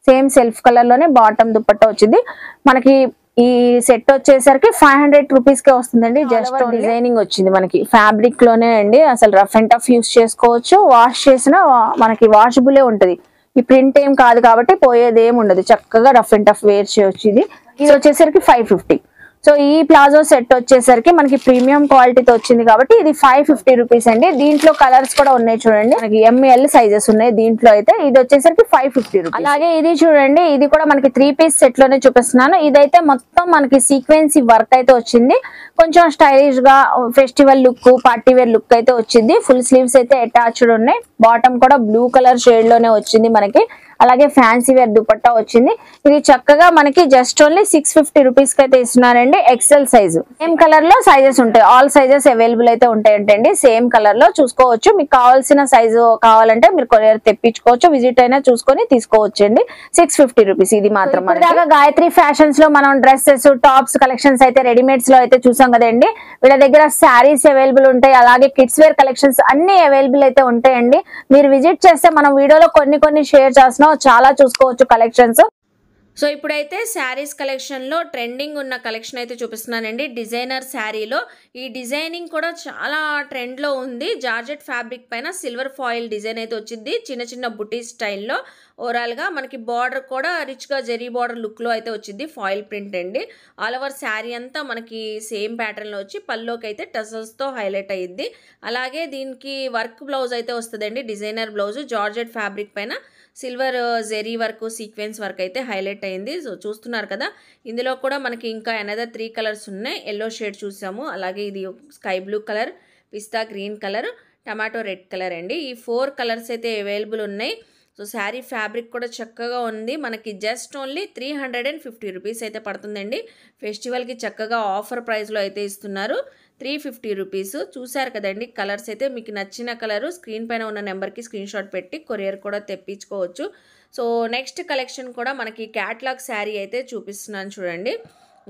same self colour లోనే బాటమ్ దుపట్టా వచ్చింది మనకి. ఈ సెట్ వచ్చేసరికి 500 రూపీస్ కే వస్తుందండి. జస్ట్ డిజైనింగ్ వచ్చింది మనకి ఫ్యాబ్రిక్ లోనే అండి. అసలు రఫ్ అండ్ టఫ్ యూస్ చేసుకోవచ్చు. వాష్ చేసినా మనకి వాషబులే ఉంటది. ఈ ప్రింట్ ఏం కాదు కాబట్టి పోయేది ఏమి ఉండదు. చక్కగా రఫ్ అండ్ టఫ్ వేర్ చేయొచ్చు. ఇది వచ్చేసరికి 550. సో ఈ ప్లాజో సెట్ వచ్చేసరికి మనకి ప్రీమియం క్వాలిటీతో వచ్చింది కాబట్టి ఇది 550 రూపీస్ అండి. దీంట్లో కలర్స్ కూడా ఉన్నాయి చూడండి, మనకి ML సైజెస్ ఉన్నాయి దీంట్లో అయితే. ఇది వచ్చేసరికి 550 రూపీస్. అలాగే ఇది చూడండి, ఇది కూడా మనకి 3 పీస్ సెట్ లోనే చూపిస్తున్నాను. ఇదైతే మొత్తం మనకి సీక్వెన్సీ వర్క్ అయితే వచ్చింది, కొంచెం స్టైలిష్ గా festival look, party wear look అయితే వచ్చింది. ఫుల్ స్లీవ్స్ అయితే అటాచ్డ్ ఉన్నాయి. బాటమ్ కూడా బ్లూ కలర్ షేడ్ లోనే వచ్చింది మనకి. అలాగే ఫ్యాన్సీ వేర్ దుపట్టా వచ్చింది. ఇది చక్కగా మనకి జస్ట్ ఓన్లీ 650 రూపీస్ కి అయితే ఇస్తున్నారండి. XL size. సేమ్ కలర్ లో సైజెస్ ఉంటాయి, ఆల్ సైజెస్ అవైలబుల్ అయితే ఉంటాయంటండి. సేమ్ కలర్ లో చూసుకోవచ్చు. మీకు కావాల్సిన సైజు కావాలంటే మీరు కొరియర్ తెప్పించుకోవచ్చు, విజిట్ అయినా చూసుకొని తీసుకోవచ్చు అండి. 650 రూపీస్ ఇది మాత్రం. దాకా గాయత్రి ఫ్యాషన్స్ లో మనం డ్రెస్సెస్, టాప్స్ కలెక్షన్స్ అయితే రెడీమేడ్స్ లో అయితే చూసాం కదండి. వీళ్ళ దగ్గర శారీస్ అవైలబుల్ ఉంటాయి, అలాగే కిడ్స్ వేర్ కలెక్షన్స్ అన్ని అవైలబుల్ అయితే ఉంటాయండి. మీరు విజిట్ చేస్తే మనం వీడియోలో కొన్ని షేర్ చేస్తున్నాం, చాలా చూసుకోవచ్చు కలెక్షన్స్. సో ఇప్పుడైతే శారీస్ కలెక్షన్లో ట్రెండింగ్ ఉన్న కలెక్షన్ అయితే చూపిస్తున్నానండి. డిజైనర్ శారీలో ఈ డిజైనింగ్ కూడా చాలా ట్రెండ్లో ఉంది. జార్జెట్ ఫ్యాబ్రిక్ పైన సిల్వర్ ఫాయిల్ డిజైన్ అయితే వచ్చింది, చిన్న చిన్న బుటీ స్టైల్లో. ఓవరాల్గా మనకి బార్డర్ కూడా రిచ్గా జెరీ బార్డర్ లుక్లో అయితే వచ్చింది, ఫాయిల్ ప్రింట్ అండి. ఆల్ ఓవర్ శారీ అంతా మనకి సేమ్ ప్యాటర్న్లో వచ్చి పల్లోకి అయితే టసల్స్తో హైలైట్ అయ్యిద్ది. అలాగే దీనికి వర్క్ బ్లౌజ్ అయితే వస్తుందండి, డిజైనర్ బ్లౌజ్. జార్జెట్ ఫ్యాబ్రిక్ పైన silver zari work, sequence work అయితే హైలైట్ అయింది. సో చూస్తున్నారు కదా, ఇందులో కూడా మనకి ఇంకా అనదర్ 3 కలర్స్ ఉన్నాయి. ఎల్లో షేడ్ చూసాము, అలాగే ఇది sky blue colour, pista green colour, tomato red colour అండి. ఈ 4 కలర్స్ అయితే అవైలబుల్ ఉన్నాయి. సో శారీ ఫ్యాబ్రిక్ కూడా చక్కగా ఉంది. మనకి జస్ట్ ఓన్లీ 350 రూపీస్ అయితే పడుతుందండి. ఫెస్టివల్కి చక్కగా ఆఫర్ ప్రైస్లో అయితే ఇస్తున్నారు, 350 రూపీస్. చూసారు కదండి కలర్స్ అయితే. మీకు నచ్చిన కలరు స్క్రీన్ పైన ఉన్న నెంబర్కి స్క్రీన్ షాట్ పెట్టి కొరియర్ కూడా తెప్పించుకోవచ్చు. సో నెక్స్ట్ కలెక్షన్ కూడా మనకి క్యాట్లాగ్ శారీ అయితే చూపిస్తున్నాను చూడండి.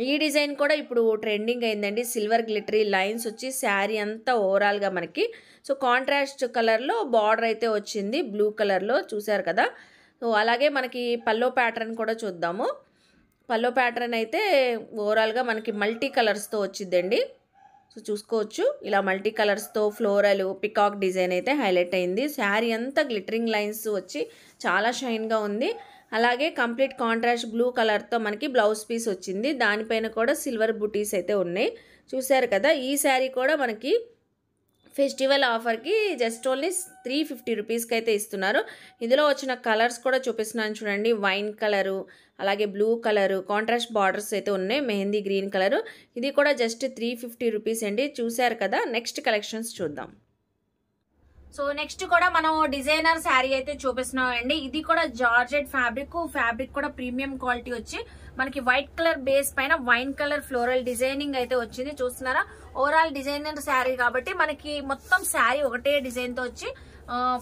ఈ డిజైన్ కూడా ఇప్పుడు ట్రెండింగ్ అయిందండి. సిల్వర్ గ్లిటరీ లైన్స్ వచ్చి శారీ అంతా ఓవరాల్గా మనకి సో కాంట్రాస్ట్ కలర్లో బార్డర్ అయితే వచ్చింది, బ్లూ కలర్లో. చూసారు కదా. సో అలాగే మనకి పల్లో ప్యాటర్న్ కూడా చూద్దాము. పల్లో ప్యాటర్న్ అయితే ఓవరాల్గా మనకి మల్టీ కలర్స్తో వచ్చిందండి. సో చూసుకోవచ్చు, ఇలా మల్టీ కలర్స్తో ఫ్లోరల్ పికాక్ డిజైన్ అయితే హైలైట్ అయింది. శారీ అంతా గ్లిటరింగ్ లైన్స్ వచ్చి చాలా షైన్గా ఉంది. అలాగే కంప్లీట్ కాంట్రాస్ట్ బ్లూ కలర్తో మనకి బ్లౌజ్ పీస్ వచ్చింది, దానిపైన కూడా సిల్వర్ బుటీస్ అయితే ఉన్నాయి. చూసారు కదా. ఈ శారీ కూడా మనకి ఫెస్టివల్ ఆఫర్కి జస్ట్ ఓన్లీ 350 రూపీస్కి అయితే ఇస్తున్నారు. ఇందులో వచ్చిన కలర్స్ కూడా చూపిస్తున్నాను చూడండి. వైన్ కలరు, అలాగే బ్లూ కలరు, కాంట్రాస్ట్ బార్డర్స్ అయితే ఉన్నాయి, మెహందీ గ్రీన్ కలరు. ఇది కూడా జస్ట్ 350 రూపీస్ అండి. చూసారు కదా. నెక్స్ట్ కలెక్షన్స్ చూద్దాం. సో నెక్స్ట్ కూడా మనం డిజైనర్ శారీ అయితే చూపిస్తున్నాం అండి. ఇది కూడా జార్జెట్ ఫ్యాబ్రిక్ కూడా ప్రీమియం క్వాలిటీ వచ్చి మనకి వైట్ కలర్ బేస్ పైన వైన్ కలర్ ఫ్లోరల్ డిజైనింగ్ అయితే వచ్చింది. చూస్తున్నారా, ఓవరాల్ డిజైనర్ శారీ కాబట్టి మనకి మొత్తం శారీ ఒకటే డిజైన్ తో వచ్చి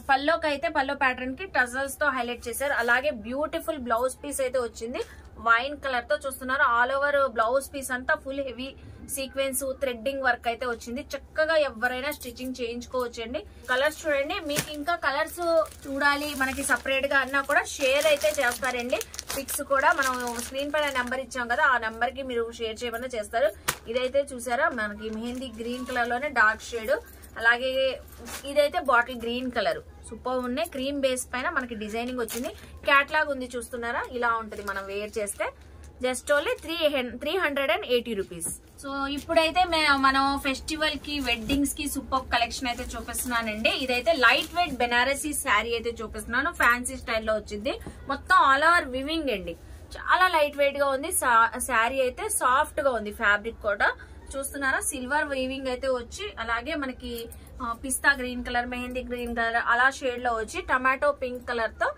పల్లోకి అయితే పల్లో ప్యాటర్న్ కి టజల్స్ తో హైలైట్ చేశారు. అలాగే బ్యూటిఫుల్ బ్లౌజ్ పీస్ అయితే వచ్చింది వైన్ కలర్ తో. చూస్తున్నారు, ఆల్ ఓవర్ బ్లౌజ్ పీస్ అంతా full heavy sequence threading work అయితే వచ్చింది. చక్కగా ఎవరైనా స్టిచ్చింగ్ చేయించుకోవచ్చు అండి. కలర్స్ చూడండి, మీకు ఇంకా కలర్స్ చూడాలి మనకి సపరేట్ గా అన్నా కూడా షేర్ అయితే చేస్తారండి. పిక్స్ కూడా మనం స్క్రీన్ పైన నెంబర్ ఇచ్చాం కదా, ఆ నెంబర్ కి మీరు షేర్ చేయమని చేస్తారు. ఇదైతే చూసారా, మనకి మెహందీ గ్రీన్ కలర్ లోనే డార్క్ షేడ్, అలాగే ఇదైతే బాటిల్ గ్రీన్ కలర్. సూపర్ ఉన్నాయి. క్రీమ్ బేస్ పైన మనకి డిజైనింగ్ వచ్చింది. క్యాట్లాగ్ ఉంది చూస్తున్నారా, ఇలా ఉంటది మనం వేర్ చేస్తే. Just only 380 rupees. సో ఇప్పుడైతే మనం ఫెస్టివల్ కి వెడ్డింగ్స్ కి సూపర్ కలెక్షన్ అయితే చూపిస్తున్నానండి. ఇదైతే లైట్ వెయిట్ బెనారసీ శారీ అయితే చూపిస్తున్నాను, ఫ్యాన్సీ స్టైల్లో వచ్చింది. మొత్తం ఆల్ ఓవర్ వివింగ్ అండి, చాలా లైట్ వెయిట్ గా ఉంది. శారీ అయితే సాఫ్ట్ గా ఉంది, ఫ్యాబ్రిక్ కూడా చూస్తున్నారా. సిల్వర్ వీవింగ్ అయితే వచ్చి, అలాగే మనకి pista green colour, mehndi green colour అలా షేడ్ లో వచ్చి టమాటో పింక్ కలర్ తో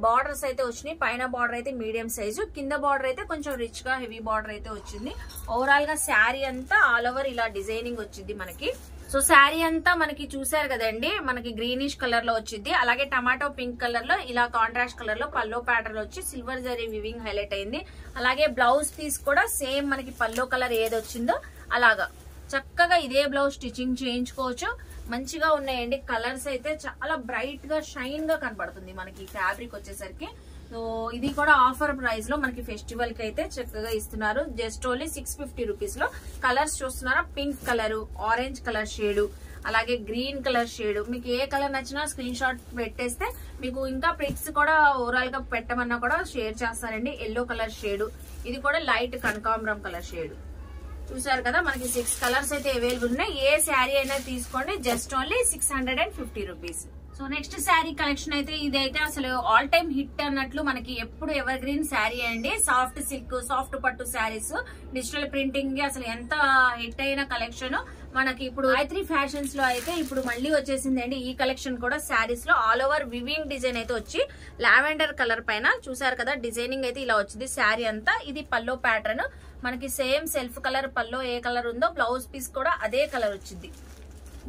బార్డర్స్ అయితే వచ్చినాయి. పైన బార్డర్ అయితే మీడియం సైజు, కింద బార్డర్ అయితే కొంచెం రిచ్ గా హెవీ బార్డర్ అయితే వచ్చింది. ఓవరాల్ గా శారీ అంతా ఆల్ ఓవర్ ఇలా డిజైనింగ్ వచ్చింది మనకి. సో శారీ అంతా మనకి చూసారు కదండి, మనకి గ్రీనిష్ కలర్ లో వచ్చింది. అలాగే టమాటో పింక్ కలర్ లో ఇలా కాంట్రాస్ట్ కలర్ లో పల్లో ప్యాటర్న్ వచ్చి సిల్వర్ జరీ వివింగ్ హైలైట్ అయింది. అలాగే బ్లౌజ్ పీస్ కూడా సేమ్ మనకి పల్లో కలర్ ఏది వచ్చిందో అలాగా చక్కగా ఇదే బ్లౌజ్ స్టిచ్చింగ్ చేయించుకోవచ్చు. మంచిగా ఉన్నాయండి. కలర్స్ అయితే చాలా బ్రైట్ గా షైన్ గా కనబడుతుంది మనకి ఫ్యాబ్రిక్ వచ్చేసరికి. సో ఇది కూడా ఆఫర్ ప్రైస్ లో మనకి ఫెస్టివల్ కి అయితే చక్కగా ఇస్తున్నారు. జస్ట్ ఓన్లీ 650 రూపీస్ లో. కలర్స్ చూస్తున్నారా, pink colour, orange colour shade, అలాగే గ్రీన్ కలర్ షేడ్. మీకు ఏ కలర్ నచ్చినా స్క్రీన్ షాట్ పెట్టేస్తే మీకు ఇంకా పిక్స్ కూడా ఓవరాల్ గా పెట్టమన్నా కూడా షేర్ చేస్తారండి. ఎల్లో కలర్ షేడ్, ఇది కూడా లైట్ కనకాంబరం కలర్ షేడ్. చూసారు కదా, మనకి 6 కలర్స్ అయితే అవైలబుల్ ఉన్నాయి. ఏ శారీ అయినా తీసుకోండి, just only 650 rupees. So next sari collection అయితే ఇదైతే అసలు ఆల్ టైమ్ హిట్ అన్నట్లు మనకి ఎప్పుడు ఎవర్ గ్రీన్ శారీ అండి. సాఫ్ట్ సిల్క్, సాఫ్ట్ పట్టు శారీస్, డిజిటల్ ప్రింటింగ్ అసలు ఎంత హిట్ అయిన కలెక్షన్ మనకి ఇప్పుడు గాయత్రి ఫ్యాషన్స్ లో అయితే ఇప్పుడు మళ్ళీ వచ్చేసిందండి. ఈ కలెక్షన్ కూడా శారీస్ లో ఆల్ ఓవర్ వివింగ్ డిజైన్ అయితే వచ్చి లావెండర్ కలర్ పైన చూసారు కదా, డిజైనింగ్ అయితే ఇలా వచ్చింది శారీ అంతా. ఇది పల్లో ప్యాటర్న్ మనకి సేమ్ సెల్ఫ్ కలర్ పల్లో ఏ కలర్ ఉందో బ్లౌజ్ పీస్ కూడా అదే కలర్ వచ్చింది.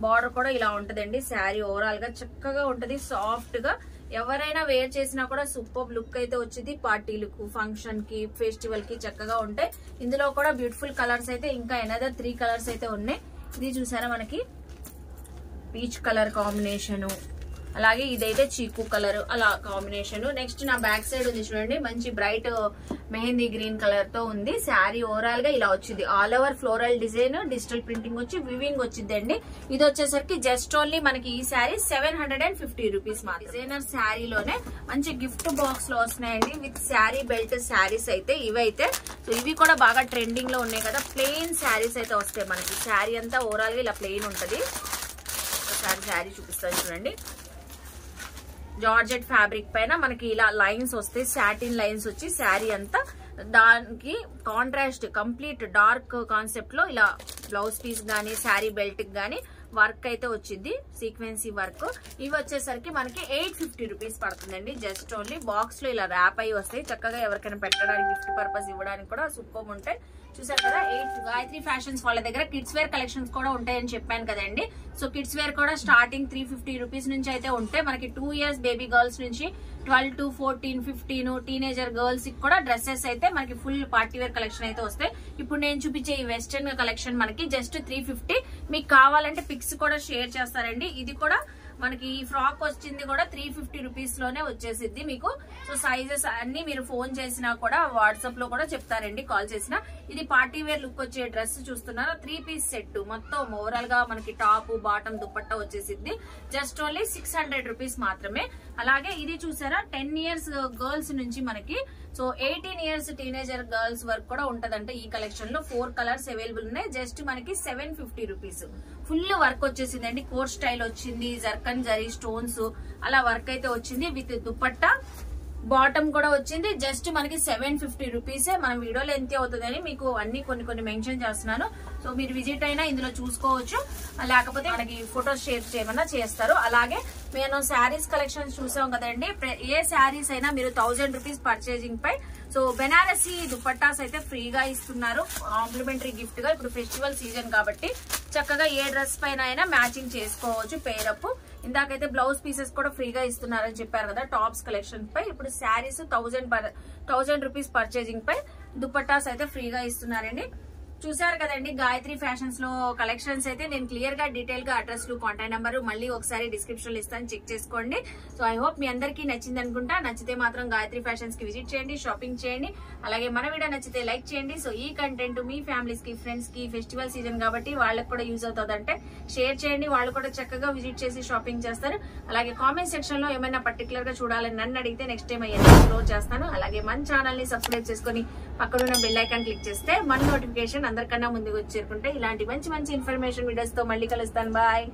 బార్డర్ కూడా ఇలా ఉంటదండి. శారీ ఓవరాల్ గా చక్కగా ఉంటది, సాఫ్ట్ గా ఎవరైనా వేర్ చేసినా కూడా సూపర్ లుక్ అయితే వచ్చింది. పార్టీలకు, ఫంక్షన్ కి, ఫెస్టివల్ కి చక్కగా ఉంటాయి. ఇందులో కూడా బ్యూటిఫుల్ కలర్స్ అయితే ఇంకా అనదర్ 3 కలర్స్ అయితే ఉన్నాయి. ఇది చూసారా మనకి పీచ్ కలర్ కాంబినేషన్, అలాగే ఇదైతే చీకు కలర్ అలా కాంబినేషన్. నెక్స్ట్ నా బ్యాక్ సైడ్ ఉంది చూడండి, మంచి బ్రైట్ మెహందీ గ్రీన్ కలర్ తో ఉంది. శారీ ఓవరాల్ గా ఇలా వచ్చింది. All over floral design, digital printing వచ్చి వివింగ్ వచ్చింది అండి. ఇది వచ్చేసరికి జస్ట్ ఓన్లీ మనకి ఈ శారీ 750 రూపీస్ మాత్రం. డిజైనర్ శారీలోనే మంచి గిఫ్ట్ బాక్స్ లో వస్తున్నాయండి విత్ శారీ బెల్ట్ శారీస్ అయితే ఇవైతే. సో ఇవి కూడా బాగా ట్రెండింగ్ లో ఉన్నాయి కదా. ప్లెయిన్ శారీస్ అయితే వస్తాయి మనకి. శారీ అంతా ఓవరాల్ గా ఇలా ప్లెయిన్ ఉంటది. ఒకసారి శారీ చూపిస్తాను చూడండి. జార్జెట్ ఫ్యాబ్రిక్ పైన మనకి ఇలా లైన్స్ వస్తాయి, సాటిన్ లైన్స్ వచ్చి శారీ అంతా. దానికి కాంట్రాస్ట్ కంప్లీట్ డార్క్ కాన్సెప్ట్ లో ఇలా బ్లౌజ్ పీస్ గానీ శారీ బెల్ట్ గానీ వర్క్ అయితే వచ్చింది, సీక్వెన్సీ వర్క్. ఇవి వచ్చేసరికి మనకి 850 రూపీస్ పడుతుందండి. జస్ట్ ఓన్లీ బాక్స్ లో ఇలా ర్యాప్ అయి వస్తాయి. చక్కగా ఎవరికైనా పెట్టడానికి, గిఫ్ట్ పర్పస్ ఇవ్వడానికి కూడా సూపర్ ఉంటాయి. చూసారు కదా, గాయత్రి ఫ్యాషన్స్ వాళ్ళ దగ్గర కిడ్స్ వేర్ కలెక్షన్స్ కూడా ఉంటాయని చెప్పాను కదండి. సో కిడ్స్ వేర్ కూడా స్టార్టింగ్ 350 రూపీస్ నుంచి అయితే ఉంటాయి. మనకి 2 years బేబీ గర్ల్స్ నుంచి 12 to 14, 15 టీనేజర్ గర్ల్స్ కి కూడా డ్రెస్సెస్ అయితే మనకి ఫుల్ పార్టీ వేర్ కలెక్షన్ అయితే వస్తాయి. ఇప్పుడు నేను చూపించే ఈ వెస్టర్న్ కలెక్షన్ మనకి జస్ట్ 350. మీకు కావాలంటే పిక్స్ కూడా షేర్ చేస్తారండి. ఇది కూడా మనకి ఈ ఫ్రాక్ వచ్చింది కూడా 350 రూపీస్ లోనే వచ్చేసిద్ది మీకు. సో సైజెస్ అన్ని మీరు ఫోన్ చేసినా కూడా వాట్సాప్ లో కూడా చెప్తారండి, కాల్ చేసినా. ఇది పార్టీ వేర్ లుక్ వచ్చే డ్రెస్ చూస్తున్నారా, 3 piece సెట్ మొత్తం ఓవరాల్ గా మనకి టాప్ బాటమ్ దుపట్టా వచ్చేసిద్ది. జస్ట్ ఓన్లీ 600 రూపీస్ మాత్రమే. అలాగే ఇది చూసారా, 10 years గర్ల్స్ నుంచి మనకి సో 18 years టీనేజర్ గర్ల్స్ వరకు కూడా ఉంటదంట. ఈ కలెక్షన్ లో 4 కలర్స్ అవైలబుల్ ఉన్నాయి. జస్ట్ మనకి 750 రూపీస్. ఫుల్ వర్క్ వచ్చేసిందండి. కోట్ స్టైల్ వచ్చింది, జర్కన్ జరీ స్టోన్స్ అలా వర్క్ అయితే వచ్చింది విత్ దుపట్టా. బాటమ్ కూడా వచ్చింది. జస్ట్ మనకి 750 రూపీసే. మనం వీడియోలో ఎంత అవుతుందని మీకు అన్ని కొన్ని మెన్షన్ చేస్తున్నాను. సో మీరు విజిట్ అయినా ఇందులో చూసుకోవచ్చు, లేకపోతే మనకి ఫొటోస్ షేర్ చేయమన్నా చేస్తారు. అలాగే మేము శారీస్ కలెక్షన్స్ చూసాం కదండి. ఏ శారీస్ అయినా మీరు 1000 రూపీస్ పర్చేజింగ్ పై సో బెనారసీ దుపట్టాస్ అయితే ఫ్రీగా ఇస్తున్నారు కాంప్లిమెంటరీ గిఫ్ట్ గా. ఇప్పుడు ఫెస్టివల్ సీజన్ కాబట్టి చక్కగా ఏ డ్రెస్ పైన అయినా మ్యాచింగ్ చేసుకోవచ్చు పేరప్. ఇందాకైతే బ్లౌజ్ పీసెస్ కూడా ఫ్రీగా ఇస్తున్నారని చెప్పారు కదా టాప్స్ కలెక్షన్ పై. ఇప్పుడు శారీస్ 1000 రూపీస్ పర్చేజింగ్ పై దుపట్టాస్ అయితే ఫ్రీగా ఇస్తున్నారండి. చూసారు కదండి గాయత్రి ఫ్యాషన్స్ లో కలెక్షన్స్ అయితే నేను క్లియర్ గా డీటెయిల్ గా అడ్రస్ లు కాంటాక్ట్ నెంబర్ మళ్ళీ ఒకసారి డిస్క్రిప్షన్ లో ఇస్తాను, చెక్ చేసుకోండి. సో ఐ హోప్ మీ అందరికీ నచ్చింది అనుకుంటా. నచ్చితే మాత్రం గాయత్రి ఫ్యాషన్స్ కి విజిట్ చేయండి, షాపింగ్ చేయండి. అలాగే మన వీడియో నచ్చితే లైక్ చేయండి. సో ఈ కంటెంట్ మీ ఫ్యామిలీస్ కి, ఫ్రెండ్స్ కి ఫెస్టివల్ సీజన్ కాబట్టి వాళ్ళకి కూడా యూజ్ అవుతుందంటే షేర్ చేయండి. వాళ్ళు కూడా చక్కగా విజిట్ చేసి షాపింగ్ చేస్తారు. అలాగే కామెంట్ సెక్షన్ లో ఏమైనా పర్టికులర్ గా చూడాలని నన్ను అడిగితే నెక్స్ట్ టైం అయ్యేది అప్లోడ్ చేస్తాను. అలాగే మన ఛానల్ ని సబ్స్క్రైబ్ చేసుకుని పక్కనున్న బెల్ ఐకాన్ క్లిక్ చేస్తే మన నోటిఫికేషన్ అందరికన్నా ముందుకు వచ్చి చేరుకుంటే ఇలాంటి మంచి ఇన్ఫర్మేషన్ వీడియోస్ తో మళ్ళీ కలుస్తాను. బాయ్.